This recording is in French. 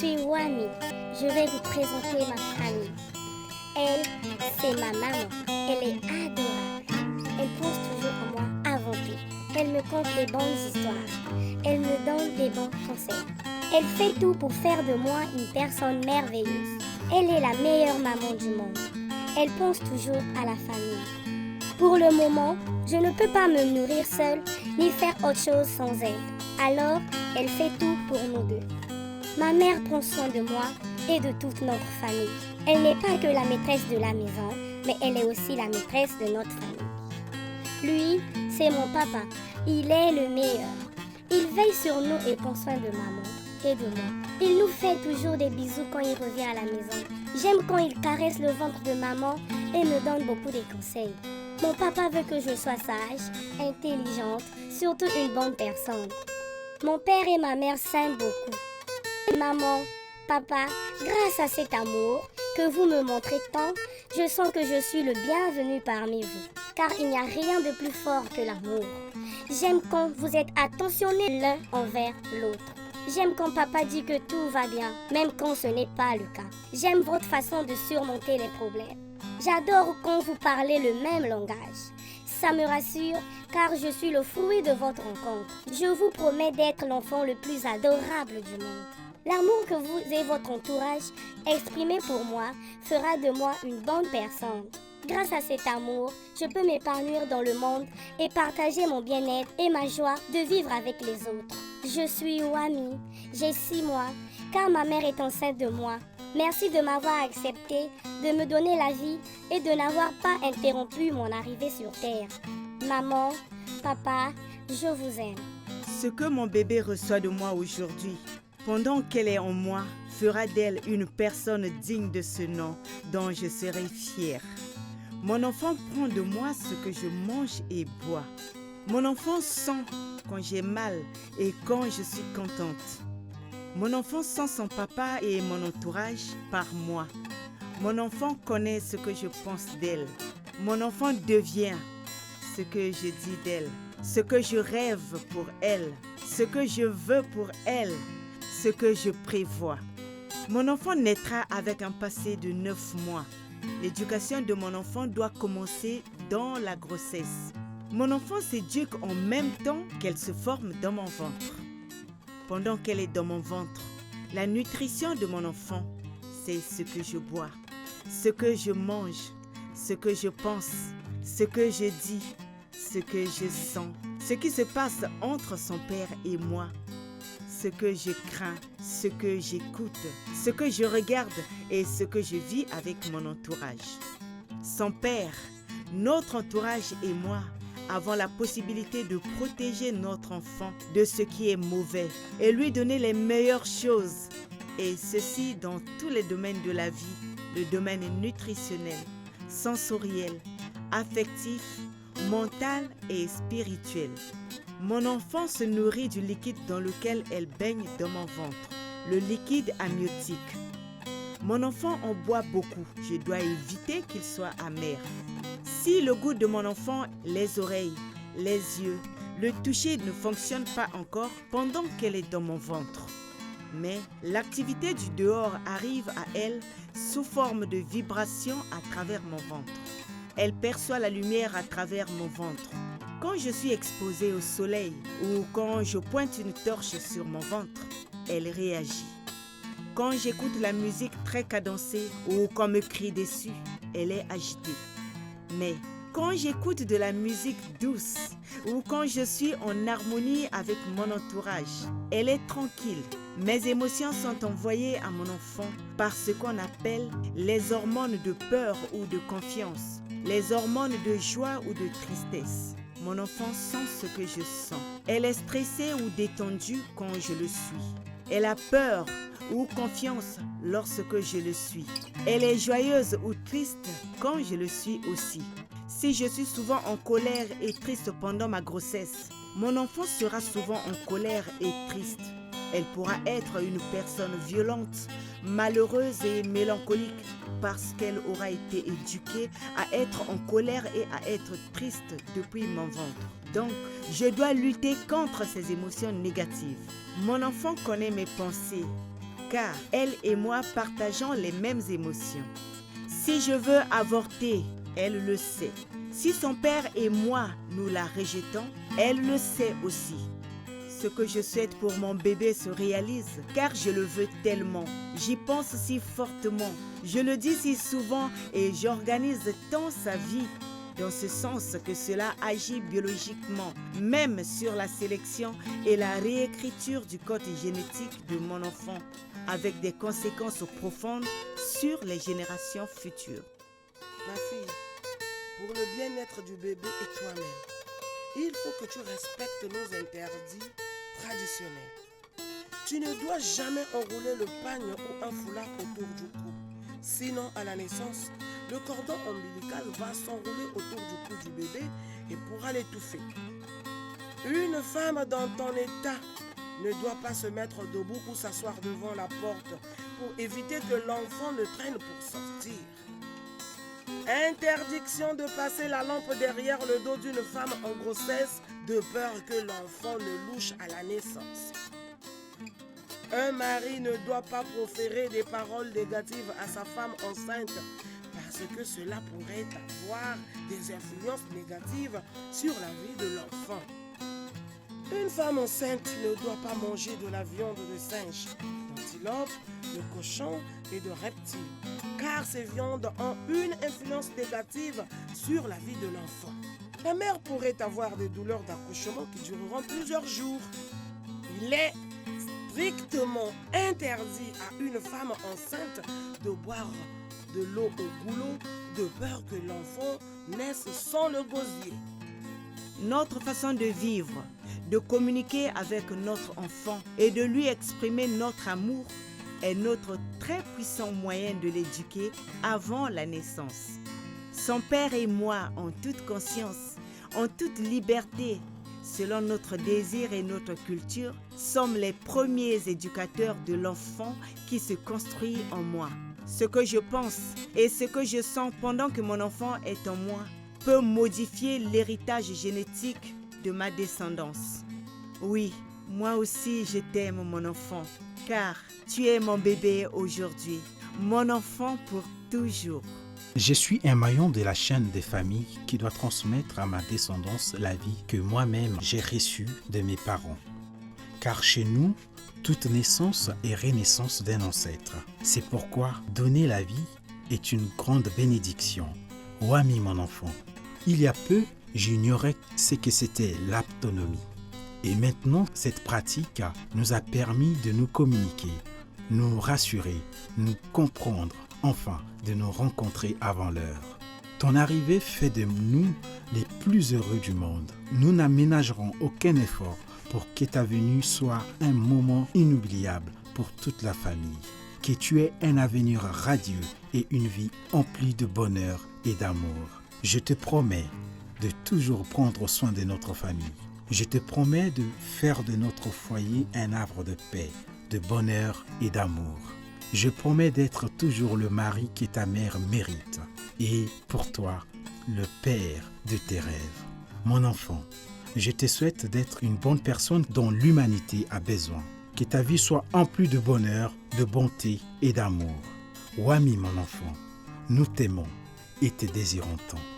suis Wami. Je vais vous présenter ma famille. Elle, c'est ma maman. Elle est adorable. Elle pense toujours à moi avant tout. Elle me conte les bonnes histoires. Elle me donne des bons conseils. Elle fait tout pour faire de moi une personne merveilleuse. Elle est la meilleure maman du monde. Elle pense toujours à la famille. Pour le moment, je ne peux pas me nourrir seule ni faire autre chose sans elle. Alors, elle fait tout pour nous deux. Ma mère prend soin de moi et de toute notre famille. Elle n'est pas que la maîtresse de la maison, mais elle est aussi la maîtresse de notre famille. Lui, c'est mon papa. Il est le meilleur. Il veille sur nous et prend soin de maman et de moi. Il nous fait toujours des bisous quand il revient à la maison. J'aime quand il caresse le ventre de maman et me donne beaucoup de conseils. Mon papa veut que je sois sage, intelligente, surtout une bonne personne. Mon père et ma mère s'aiment beaucoup. Maman, papa, grâce à cet amour que vous me montrez tant, je sens que je suis le bienvenu parmi vous. Car il n'y a rien de plus fort que l'amour. J'aime quand vous êtes attentionnés l'un envers l'autre. J'aime quand papa dit que tout va bien, même quand ce n'est pas le cas. J'aime votre façon de surmonter les problèmes. J'adore quand vous parlez le même langage. Ça me rassure car je suis le fruit de votre rencontre. Je vous promets d'être l'enfant le plus adorable du monde. L'amour que vous et votre entourage exprimez pour moi fera de moi une bonne personne. Grâce à cet amour, je peux m'épanouir dans le monde et partager mon bien-être et ma joie de vivre avec les autres. Je suis Wami, j'ai 6 mois, car ma mère est enceinte de moi. Merci de m'avoir accepté, de me donner la vie et de n'avoir pas interrompu mon arrivée sur Terre. Maman, papa, je vous aime. Ce que mon bébé reçoit de moi aujourd'hui, pendant qu'elle est en moi, fera d'elle une personne digne de ce nom dont je serai fière. Mon enfant prend de moi ce que je mange et bois. Mon enfant sent quand j'ai mal et quand je suis contente. Mon enfant sent son papa et mon entourage par moi. Mon enfant connaît ce que je pense d'elle. Mon enfant devient ce que je dis d'elle, ce que je rêve pour elle, ce que je veux pour elle, ce que je prévois. Mon enfant naîtra avec un passé de 9 mois. L'éducation de mon enfant doit commencer dans la grossesse. Mon enfant s'éduque en même temps qu'elle se forme dans mon ventre. Pendant qu'elle est dans mon ventre, la nutrition de mon enfant, c'est ce que je bois, ce que je mange, ce que je pense, ce que je dis, ce que je sens, ce qui se passe entre son père et moi, ce que je crains, ce que j'écoute, ce que je regarde et ce que je vis avec mon entourage. Son père, notre entourage et moi avons la possibilité de protéger notre enfant de ce qui est mauvais et lui donner les meilleures choses. Et ceci dans tous les domaines de la vie, le domaine nutritionnel, sensoriel, affectif, mental et spirituel. Mon enfant se nourrit du liquide dans lequel elle baigne dans mon ventre, le liquide amniotique. Mon enfant en boit beaucoup. Je dois éviter qu'il soit amer. Si le goût de mon enfant, les oreilles, les yeux, le toucher ne fonctionne pas encore pendant qu'elle est dans mon ventre. Mais l'activité du dehors arrive à elle sous forme de vibrations à travers mon ventre. Elle perçoit la lumière à travers mon ventre. Quand je suis exposée au soleil ou quand je pointe une torche sur mon ventre, elle réagit. Quand j'écoute la musique très cadencée ou qu'on me crie dessus, elle est agitée. Mais quand j'écoute de la musique douce ou quand je suis en harmonie avec mon entourage, elle est tranquille. Mes émotions sont envoyées à mon enfant par ce qu'on appelle les hormones de peur ou de confiance, les hormones de joie ou de tristesse. Mon enfant sent ce que je sens. Elle est stressée ou détendue quand je le suis. Elle a peur ou confiance lorsque je le suis. Elle est joyeuse ou triste quand je le suis aussi. Si je suis souvent en colère et triste pendant ma grossesse, mon enfant sera souvent en colère et triste. Elle pourra être une personne violente, malheureuse et mélancolique parce qu'elle aura été éduquée à être en colère et à être triste depuis mon ventre. Donc, je dois lutter contre ces émotions négatives. Mon enfant connaît mes pensées car elle et moi partageons les mêmes émotions. Si je veux avorter, elle le sait. Si son père et moi, nous la rejetons, elle le sait aussi. Ce que je souhaite pour mon bébé se réalise, car je le veux tellement. J'y pense si fortement. Je le dis si souvent et j'organise tant sa vie dans ce sens que cela agit biologiquement, même sur la sélection et la réécriture du code génétique de mon enfant, avec des conséquences profondes sur les générations futures. Ma fille, pour le bien-être du bébé et toi-même, il faut que tu respectes nos interdits traditionnels. Tu ne dois jamais enrouler le pagne ou un foulard autour du cou. Sinon, à la naissance, le cordon ombilical va s'enrouler autour du cou du bébé et pourra l'étouffer. Une femme dans ton état ne doit pas se mettre debout ou s'asseoir devant la porte pour éviter que l'enfant ne traîne pour sortir. Interdiction de passer la lampe derrière le dos d'une femme en grossesse de peur que l'enfant ne louche à la naissance. Un mari ne doit pas proférer des paroles négatives à sa femme enceinte parce que cela pourrait avoir des influences négatives sur la vie de l'enfant. Une femme enceinte ne doit pas manger de la viande de singe, d'antilope, de cochon et de reptiles, car ces viandes ont une influence négative sur la vie de l'enfant. La mère pourrait avoir des douleurs d'accouchement qui dureront plusieurs jours. Il est strictement interdit à une femme enceinte de boire de l'eau au goulot de peur que l'enfant naisse sans le gosier. Notre façon de vivre, de communiquer avec notre enfant et de lui exprimer notre amour est notre très puissant moyen de l'éduquer avant la naissance. Son père et moi, en toute conscience, en toute liberté, selon notre désir et notre culture, sommes les premiers éducateurs de l'enfant qui se construit en moi. Ce que je pense et ce que je sens pendant que mon enfant est en moi peut modifier l'héritage génétique de ma descendance. Oui, moi aussi je t'aime mon enfant, car tu es mon bébé aujourd'hui, mon enfant pour toujours. Je suis un maillon de la chaîne des familles qui doit transmettre à ma descendance la vie que moi-même j'ai reçue de mes parents. Car chez nous, toute naissance est renaissance d'un ancêtre. C'est pourquoi donner la vie est une grande bénédiction. Wami mon enfant, il y a peu, j'ignorais ce que c'était l'autonomie. Et maintenant, cette pratique nous a permis de nous communiquer, nous rassurer, nous comprendre, enfin de nous rencontrer avant l'heure. Ton arrivée fait de nous les plus heureux du monde. Nous n'aménagerons aucun effort pour que ta venue soit un moment inoubliable pour toute la famille. Que tu aies un avenir radieux et une vie emplie de bonheur et d'amour. Je te promets de toujours prendre soin de notre famille. Je te promets de faire de notre foyer un havre de paix, de bonheur et d'amour. Je promets d'être toujours le mari que ta mère mérite et pour toi, le père de tes rêves. Mon enfant, je te souhaite d'être une bonne personne dont l'humanité a besoin. Que ta vie soit emplie de bonheur, de bonté et d'amour. Wami, mon enfant, nous t'aimons et te désirons tant.